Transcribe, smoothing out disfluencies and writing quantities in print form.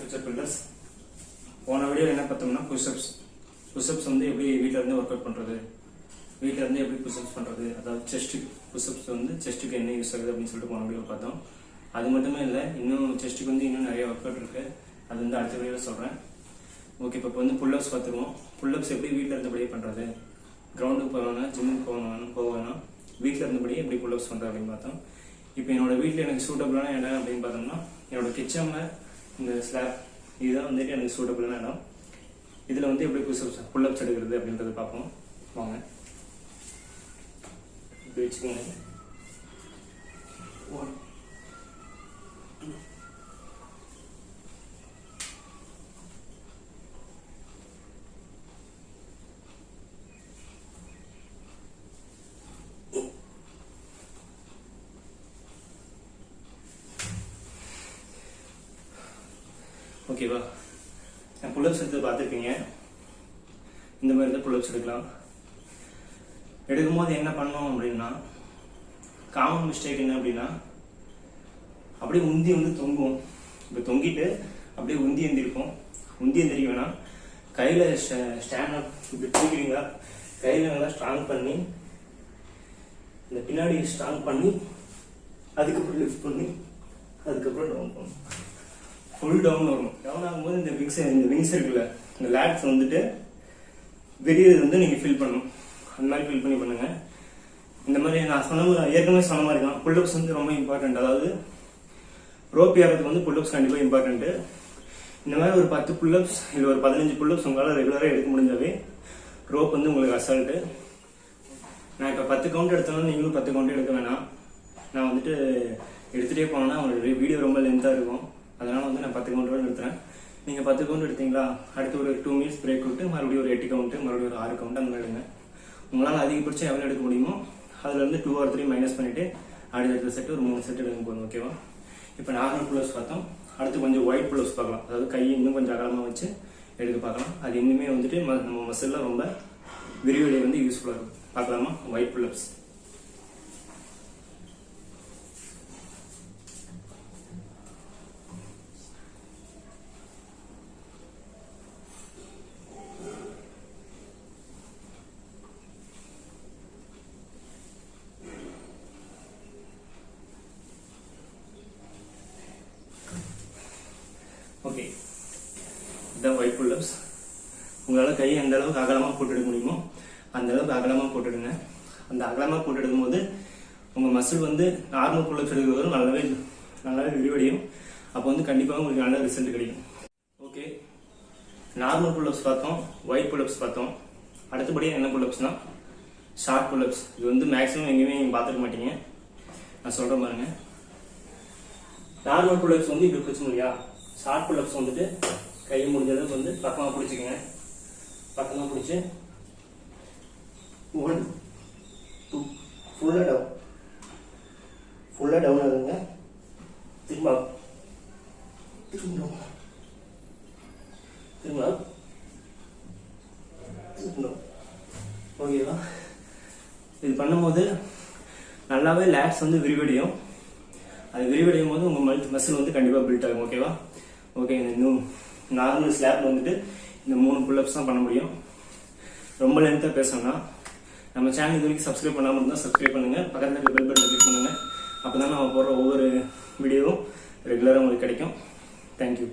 future builders. போன வீடியோல என்ன பார்த்தோம்னா புஷ்அப்ஸ் வந்து எப்படி வீட்ல இருந்து வொர்க் அவுட் பண்றது, வீட்ல இருந்து எப்படி புஷ்அப்ஸ் பண்றது, அதாவது செஸ்ட் புஷ்அப்ஸ் வந்து செஸ்ட்டுக்கு என்ன யூஸ் ஆகுது அப்படின்னு சொல்லிட்டு போன வீடியோ பார்த்தோம். அது மட்டுமே இல்லை, இன்னும் செஸ்ட்டுக்கு வந்து இன்னும் நிறைய ஒர்க் அவுட் இருக்கு. அது வந்து அடுத்த வீடியோல சொல்றேன். ஓகே, இப்போ வந்து புல்அப்ஸ் பார்த்துருவோம். புல்அப்ஸ் எப்படி வீட்டில் இருந்தபடியே பண்றது, கிரவுண்டுக்கு போகணும், ஜிம்முக்கு போகணும், வீட்டில் இருந்தபடியே எப்படி புல்அப்ஸ் பண்றது அப்படின்னு பார்த்தோம். இப்போ என்னோட வீட்டில் எனக்கு சூட்டபிளான இடம் அப்படின்னு பார்த்தோம்னா என்னோட கிச்சன்ல இந்த ஸ்லாப் இதுதான் வந்துட்டு எனக்கு சூட்டபிளான இடம். இதில் வந்து எப்படி புல்அப்ஸ் எடுக்கிறது அப்படின்றத பார்ப்போம். வாங்க, இப்படி வச்சுக்கோங்க. 1 2 ஓகேவா? நான் புல்அப்ஸ் எடுத்து பார்த்துருக்கீங்க. இந்த மாதிரி தான் புல்அப்ஸ் எடுக்கலாம். எடுக்கும்போது என்ன பண்ணோம் அப்படின்னா, காமன் மிஸ்டேக் என்ன அப்படின்னா, அப்படியே உந்தி வந்து தொங்குவோம். இப்போ தொங்கிட்டு அப்படியே உந்தி எந்திருப்போம். உந்தி எந்திரிக்க வேணாம், கையில் ஸ்டாண்ட் இப்படி பிடிக்கிறீங்களா, கையில் நல்லா ஸ்ட்ராங் பண்ணி இந்த பின்னாடி ஸ்ட்ராங் பண்ணி அதுக்கப்புறம் லிஃப்ட் பண்ணி அதுக்கப்புறம் டவுன் பண்ணணும். ஃபுல் டவுன் வரும். டவுன் ஆகும்போது இந்த விங்ஸ் இருக்குல்ல, இந்த லேட்ஸ் வந்துட்டு வெளியே வந்து நீங்கள் ஃபில் பண்ணணும். அந்த மாதிரி ஃபில் பண்ணி பண்ணுங்க. இந்த மாதிரி நான் ஏற்கனவே சொன்ன மாதிரி தான், புல்அப்ஸ் வந்து ரொம்ப இம்பார்ட்டன்ட். அதாவது ரோப் ஏறதுக்கு வந்து புல்அப்ஸ் கண்டிப்பாக இம்பார்ட்டன்ட்டு. இந்த மாதிரி ஒரு 10 புல்அப்ஸ் இல்லை ஒரு 15 புல்அப்ஸ் உங்களால் ரெகுலராக எடுக்க முடிஞ்சாவே ரோப் வந்து உங்களுக்கு அசால்ட்டு. நான் இப்போ 10 கவுண்ட் எடுத்தோம்னா நீங்களும் 10 கவுண்ட் எடுக்க வேணாம். நான் வந்துட்டு எடுத்துகிட்டே போனேன்னா உங்களுக்கு வீடியோ ரொம்ப லென்த்தாக இருக்கும். அதனால வந்து நான் 10 கவுண்ட் எடுத்துறேன். நீங்கள் 10 கவுண்ட் எடுத்தீங்களா, அடுத்து ஒரு 2 மினிட்ஸ் பிரேக் விட்டு மறுபடியும் ஒரு 8 கவுண்ட், மறுபடியும் ஒரு 6 கவுண்ட் அந்த மாதிரி எடுங்க. உங்களால் அதிகபட்சம் எவ்வளோ எடுக்க முடியுமோ அதில் வந்து 2 or 3 மைனஸ் பண்ணிட்டு அடுத்த செட்டு ஒரு 3 செட் எடுக்க போதும். ஓகேவா? இப்போ நார்மல் புல்அப்ஸ் பார்த்தோம். அடுத்து கொஞ்சம் ஒயிட் புல்அப்ஸ் பார்க்கலாம். அதாவது கையை இன்னும் கொஞ்சம் அகலமாக வச்சு எடுக்க பார்க்கலாம். அது இன்னுமே வந்துட்டு நம்ம மசிலில் ரொம்ப விரிவடைய வந்து யூஸ்ஃபுல்லாக இருக்கும். பார்க்கலாமா? White pull-ups. ஓகே, இதுதான் ஒயிட் புல்அப்ஸ். உங்களால் கையை எந்த அளவுக்கு அகலமாக போட்டு எடுக்க முடியுமோ அந்த அளவுக்கு அகலமாக போட்டுடுங்க. அந்த அகலமாக போட்டு எடுக்கும்போது உங்கள் மசில் வந்து நார்மல் புல்அப்ஸ் எடுக்கிறதும் நல்லாவே விரிவடையும். அப்போ வந்து கண்டிப்பாக உங்களுக்கு நல்ல ரிசல்ட் கிடைக்கும். ஓகே, நார்மல் புல்அப்ஸ் பார்த்தோம், ஒயிட் புல்அப்ஸ் பார்த்தோம். அடுத்தபடியாக என்ன புல்அப்ஸ்னா ஷார்ட் புல்அப்ஸ். இது வந்து மேக்ஸிமம் எங்கேயுமே நீங்கள் பார்த்துக்க மாட்டீங்க. நான் சொல்கிறேன் பாருங்க. நார்மல் புல்அப்ஸ் வந்து இப்படி பிரச்சனை இல்லையா, ஷார்ட் புல்அப்ஸ் வந்துட்டு கையை முடிஞ்ச அளவுக்கு வந்து பக்கமாக பிடிச்சிக்கங்க. பக்கமாக பிடிச்சி 1 2 ஃபுல்லாக டவுன் ஆகுங்க. திரும்ப ஓகேவா? இது பண்ணும்போது நல்லாவே லேட்ஸ் வந்து விரிவடையும். அது விரிவடையும் போது உங்கள் மசில் வந்து கண்டிப்பாக பில்ட் ஆகும். ஓகேவா? ஓகே, இந்த நார்மல் ஸ்லாப்ல வந்துட்டு இந்த 3 புல்அப்ஸ் தான் பண்ண முடியும். ரொம்ப லென்த்தாக பேசணும்னா நம்ம சேனல் இது வரைக்கும் சப்ஸ்கிரைப் பண்ணாமல் இருந்தால் சப்ஸ்கிரைப் பண்ணுங்க. பக்கத்தில் பெல் பட்டன் கிளிக் பண்ணுங்க. அப்போ தான் நம்ம போடுற ஒவ்வொரு வீடியோவும் ரெகுலராக உங்களுக்கு கிடைக்கும். தேங்க்யூ.